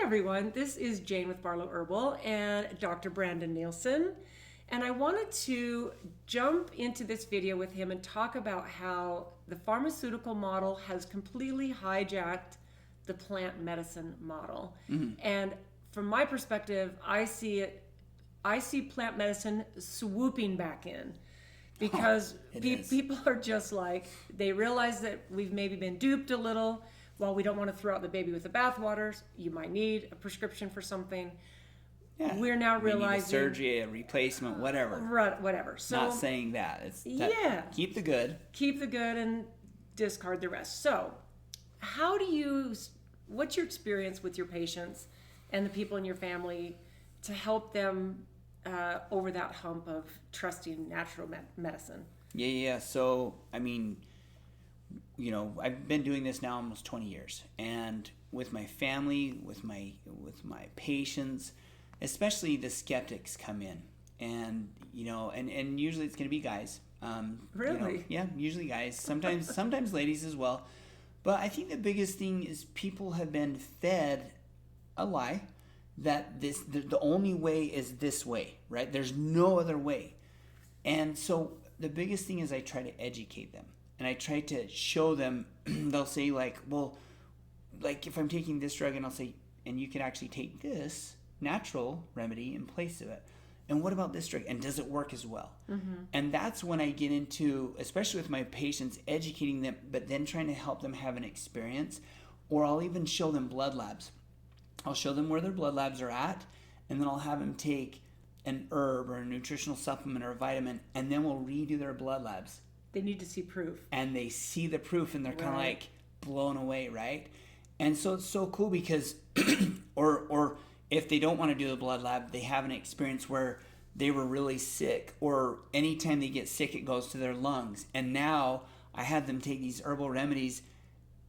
everyone, this is Jane with Barlow Herbal and Dr. Brandon Nielsen. And I wanted to jump into this video with him and talk about how the pharmaceutical model has completely hijacked the plant medicine model. And from my perspective, I see plant medicine swooping back in because people are just like, they realize that we've maybe been duped a little. While we don't want to throw out the baby with the bathwater, you might need a prescription for something. Yeah. We're now realizing a surgery, a replacement, whatever. Right, whatever. So not saying that. It's that, keep the good. Keep the good and discard the rest. So, what's your experience with your patients and the people in your family to help them over that hump of trusting natural medicine? Yeah. So, I mean, I've been doing this now almost 20 years, and with my family, with my patients, especially the skeptics come in, and and usually it's going to be guys. Really? Yeah, usually guys. Sometimes ladies as well. But I think the biggest thing is people have been fed a lie that the only way is this way, right? There's no other way, and so the biggest thing is I try to educate them. And I try to show them, they'll say like, well, like if I'm taking this drug, and I'll say, and you can actually take this natural remedy in place of it. And what about this drug? And does it work as well? And that's when I get into, especially with my patients, educating them, but then trying to help them have an experience. Or I'll even show them blood labs. I'll show them where their blood labs are at, and then I'll have them take an herb or a nutritional supplement or a vitamin, and then we'll redo their blood labs. They need to see proof. And they see the proof, and they're kind of like blown away, right? And so it's so cool because, or if they don't want to do the blood lab, they have an experience where they were really sick, or anytime they get sick, it goes to their lungs. And now I have them take these herbal remedies,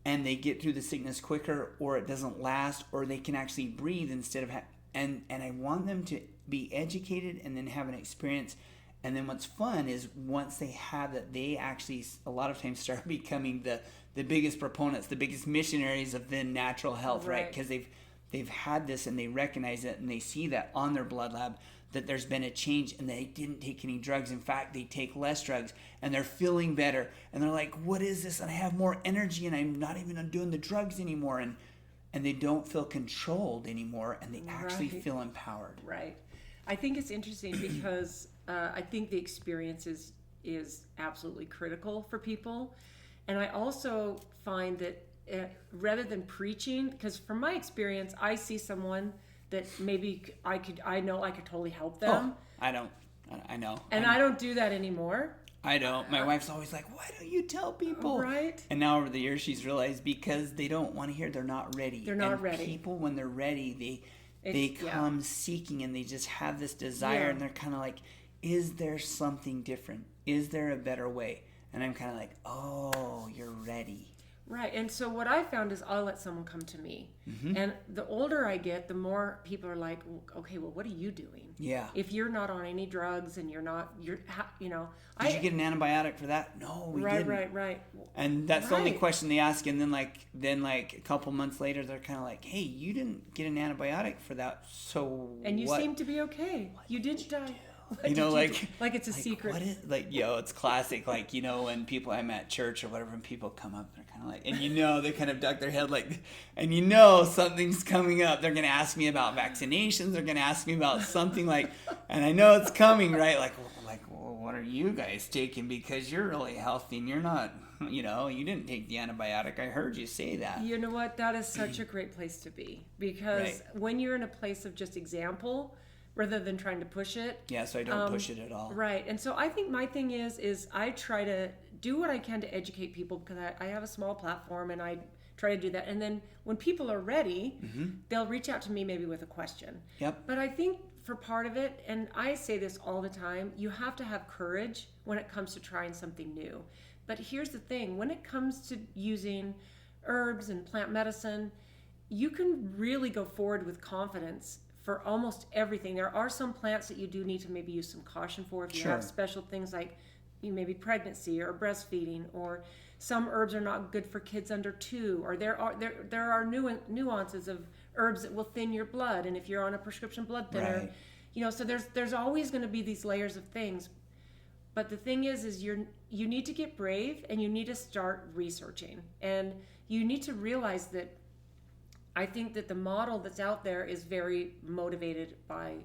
and they get through the sickness quicker, or it doesn't last, or they can actually breathe instead of and I want them to be educated and then have an experience. And then what's fun is once they have that, they actually a lot of times start becoming the biggest proponents, the biggest missionaries of the natural health, right? Because they've had this and they recognize it, and they see that on their blood lab that there's been a change, and they didn't take any drugs. In fact, they take less drugs, and they're feeling better, and they're like, what is this? And I have more energy, and I'm not even doing the drugs anymore, and they don't feel controlled anymore, and they actually feel empowered. Right. I think it's interesting because I think the experience is absolutely critical for people. And I also find that rather than preaching, because from my experience, I see someone that maybe I know I could totally help them. Oh, I know. And I don't do that anymore. I don't. My wife's always like, why don't you tell people? Right. And now over the years, she's realized because they don't want to hear, they're not ready. They're not ready. People, when they're ready, they come seeking, and they just have this desire, and they're kind of like, is there something different? Is there a better way? And I'm kind of like, oh, you're ready. Right. And so what I found is I'll let someone come to me. And the older I get, the more people are like, okay, well, what are you doing? Yeah. If you're not on any drugs and you're Did you get an antibiotic for that? No, we didn't. Right. And that's the only question they ask. And then like a couple months later, they're kind of like, hey, you didn't get an antibiotic for that. So and you what? seem to be okay. You didn't die. Like it's a secret. What is, it's classic. Like, when people, I'm at church or whatever, and people come up, they're kind of like, and they kind of duck their head like, and something's coming up. They're going to ask me about vaccinations. They're going to ask me about something like, and I know it's coming, right? Like, well, what are you guys taking? Because you're really healthy and you're not, you didn't take the antibiotic. I heard you say that. You know what? That is such a great place to be, because when you're in a place of just example, rather than trying to push it. Yeah, so I don't push it at all. Right. And so I think my thing is I try to do what I can to educate people, because I have a small platform, and I try to do that. And then when people are ready, they'll reach out to me maybe with a question. Yep. But I think for part of it, and I say this all the time, you have to have courage when it comes to trying something new. But here's the thing, when it comes to using herbs and plant medicine, you can really go forward with confidence for almost everything. There are some plants that you do need to maybe use some caution for if you have special things like maybe pregnancy or breastfeeding, or some herbs are not good for kids under 2, or there are nuances of herbs that will thin your blood, and if you're on a prescription blood thinner, Right. so there's always going to be these layers of things. But the thing is you need to get brave, and you need to start researching, and you need to realize that I think that the model that's out there is very motivated by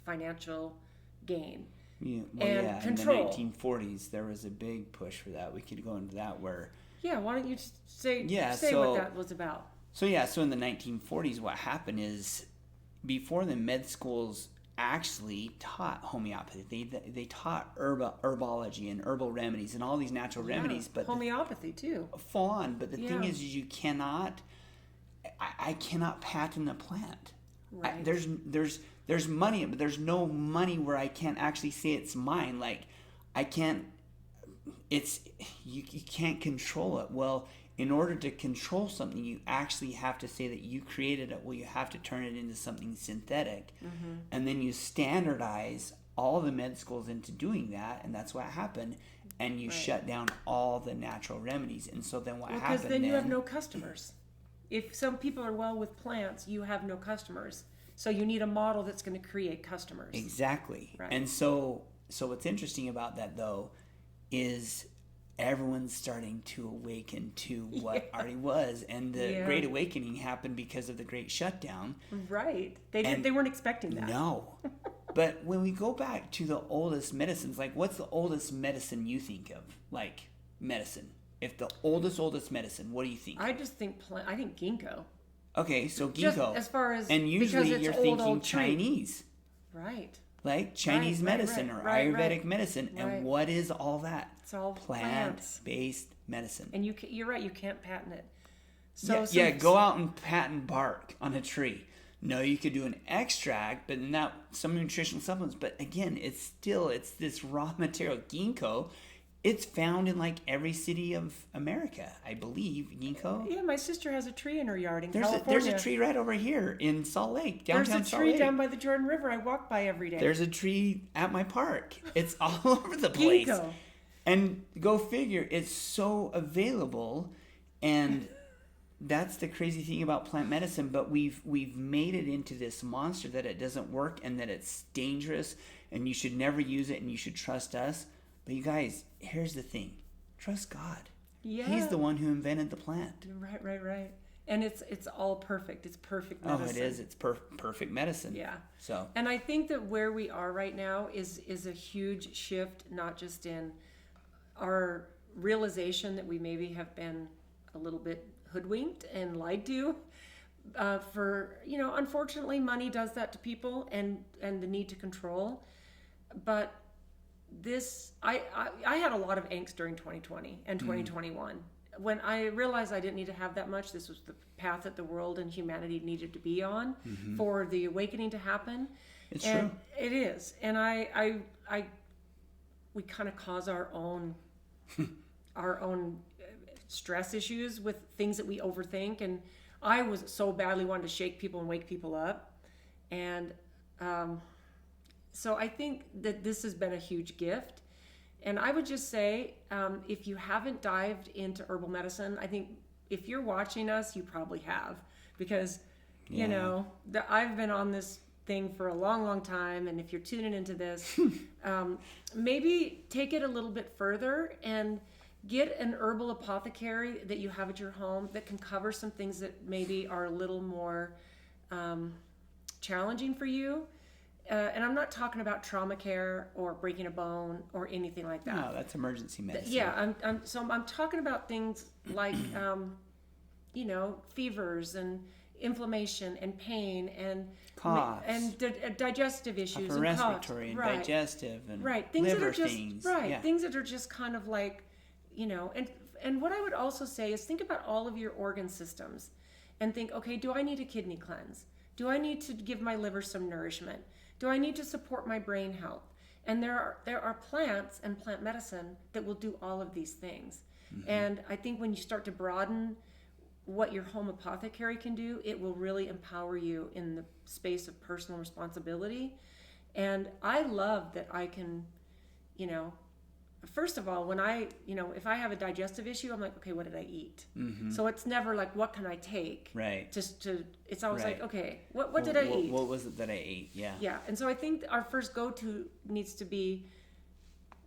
financial gain. Yeah, And control. In the 1940s, there was a big push for that. We could go into that where... Yeah, why don't you say so, what that was about? So in the 1940s, what happened is before the med schools actually taught homeopathy, they taught herbology and herbal remedies and all these natural remedies. But homeopathy too. Full on. But the thing is you cannot... I cannot patent a plant. Right. There's money, but there's no money where I can't actually say it's mine. Like I can't. It's you can't control it. Well, in order to control something, you actually have to say that you created it. Well, you have to turn it into something synthetic, and then you standardize all the med schools into doing that, and that's what happened. And you shut down all the natural remedies, and so then what happened? Because then you have no customers. If some people are well with plants, you have no customers. So you need a model that's going to create customers. Exactly. Right. And so what's interesting about that though is everyone's starting to awaken to what already was, and the Great Awakening happened because of the Great Shutdown. Right. They weren't expecting that. No. But when we go back to the oldest medicines, like what's the oldest medicine you think of? Like medicine. If the oldest medicine, what do you think? I just think I think ginkgo. Okay, so ginkgo. Just as far as, and usually you're thinking old Chinese. Right. Like Chinese medicine or Ayurvedic medicine. Right. And what is all that? It's all plant-based medicine. And you're right, you can't patent it. So go out and patent bark on a tree. No, you could do an extract, but not some nutritional supplements. But again, it's this raw material. Ginkgo. It's found in like every city of America, I believe. Ginkgo. Yeah, my sister has a tree in her yard in California. There's a tree right over here in Salt Lake, downtown Salt Lake. There's a tree down by the Jordan River I walk by every day. There's a tree at my park. It's all over the place. Ginkgo. And go figure, it's so available, and that's the crazy thing about plant medicine. But we've made it into this monster that it doesn't work and that it's dangerous, and you should never use it, and you should trust us. But you guys, here's the thing. Trust God. Yeah. He's the one who invented the plant. Right. And it's all perfect. It's perfect medicine. Oh, it is. It's perfect medicine. Yeah. So. And I think that where we are right now is a huge shift, not just in our realization that we maybe have been a little bit hoodwinked and lied to. Unfortunately, money does that to people, and the need to control. But I had a lot of angst during 2020 and 2021 when I realized I didn't need to have that much. This was the path that the world and humanity needed to be on for the awakening to happen. It's true. It is. And we kind of cause our own stress issues with things that we overthink. And I was so badly wanting to shake people and wake people up. And, so I think that this has been a huge gift. And I would just say, if you haven't dived into herbal medicine, I think if you're watching us, you probably have. Because, I've been on this thing for a long, long time. And if you're tuning into this, maybe take it a little bit further and get an herbal apothecary that you have at your home that can cover some things that maybe are a little more challenging for you. And I'm not talking about trauma care or breaking a bone or anything like that. No, that's emergency medicine. Yeah, I'm talking about things like, fevers and inflammation and pain and coughs and digestive issues upper and respiratory coughs. and digestive and things liver that are just things. Things that are just kind of like, and what I would also say is think about all of your organ systems and think, okay, do I need a kidney cleanse? Do I need to give my liver some nourishment? Do I need to support my brain health? And there are plants and plant medicine that will do all of these things. And I think when you start to broaden what your home apothecary can do, it will really empower you in the space of personal responsibility. And I love that I can, first of all, when if I have a digestive issue, I'm like, okay, what did I eat? So it's never like, what can I take? Right. It's always Right. like, okay, what did I eat? What was it that I ate? Yeah. Yeah. And so I think our first go-to needs to be,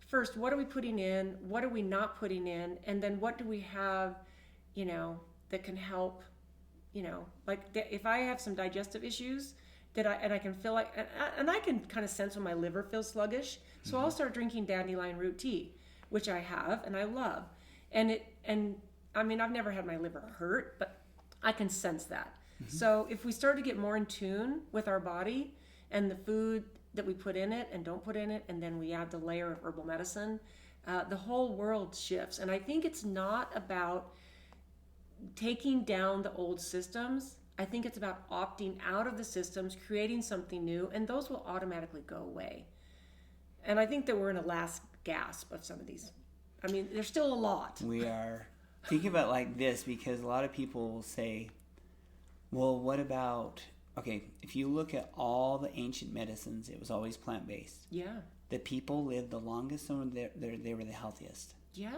first, what are we putting in? What are we not putting in? And then what do we have, that can help, like if I have some digestive issues and I can feel like, and I can kind of sense when my liver feels sluggish. So I'll start drinking dandelion root tea, which I have and I love. And I mean, I've never had my liver hurt, but I can sense that. So if we start to get more in tune with our body and the food that we put in it and don't put in it, and then we add the layer of herbal medicine, the whole world shifts. And I think it's not about taking down the old systems. I think it's about opting out of the systems, creating something new, and those will automatically go away. And I think that we're in a last gasp of some of these. I mean, there's still a lot. We are. Think about it like this, because a lot of people will say, well, what about, okay, if you look at all the ancient medicines, it was always plant-based. Yeah. The people lived the longest and they were the healthiest. Yeah.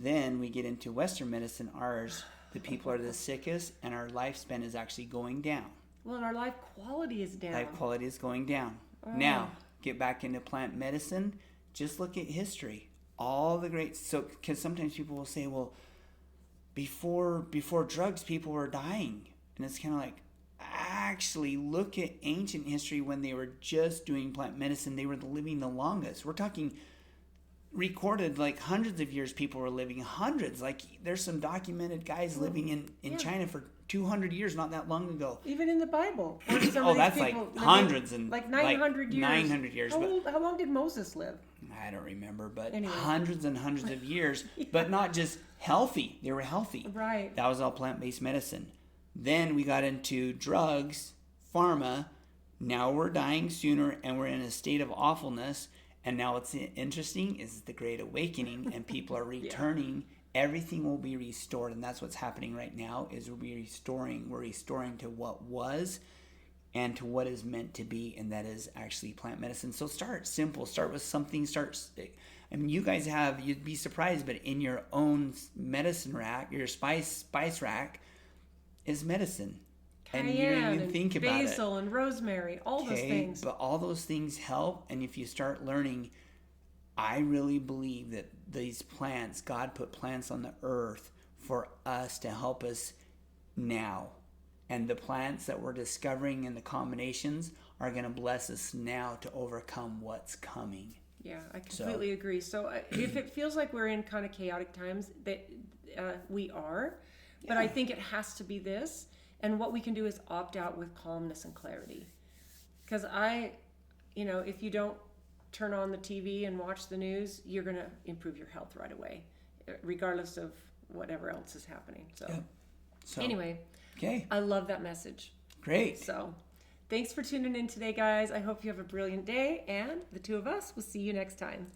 Then we get into Western medicine, ours, the people are the sickest, and our lifespan is actually going down. Well, and our life quality is down. Life quality is going down. Oh. Now, get back into plant medicine. Just look at history. All the great, because sometimes people will say, well, before drugs, people were dying. And it's kind of like, actually, look at ancient history when they were just doing plant medicine. They were living the longest. We're talking recorded like hundreds of years people were living, hundreds. Like there's some documented guys living in China for 200 years not that long ago. Even in the Bible. Oh, that's like hundreds and like 900 years. 900 years. How long did Moses live? I don't remember, but anyway. Hundreds and hundreds of years, but not just healthy. They were healthy. Right. That was all plant-based medicine. Then we got into drugs, pharma. Now we're dying sooner and we're in a state of awfulness. And now what's interesting is the Great Awakening and people are returning. Everything will be restored. And that's what's happening right now is we're restoring to what was and to what is meant to be. And that is actually plant medicine. So start simple. Start with something. I mean, you guys you'd be surprised, but in your own medicine rack, your spice rack is medicine. Cayenne, and you don't even think about it. Basil and rosemary, all those things. But all those things help, and if you start learning, I really believe that these plants, God put plants on the earth for us to help us now. And the plants that we're discovering and the combinations are going to bless us now to overcome what's coming. Yeah, I completely agree. So if it feels like we're in kind of chaotic times, that we are, but I think it has to be this. And what we can do is opt out with calmness and clarity. Because if you don't turn on the TV and watch the news, you're going to improve your health right away, regardless of whatever else is happening. So anyway, okay. I love that message. Great. So thanks for tuning in today, guys. I hope you have a brilliant day, and the two of us will see you next time.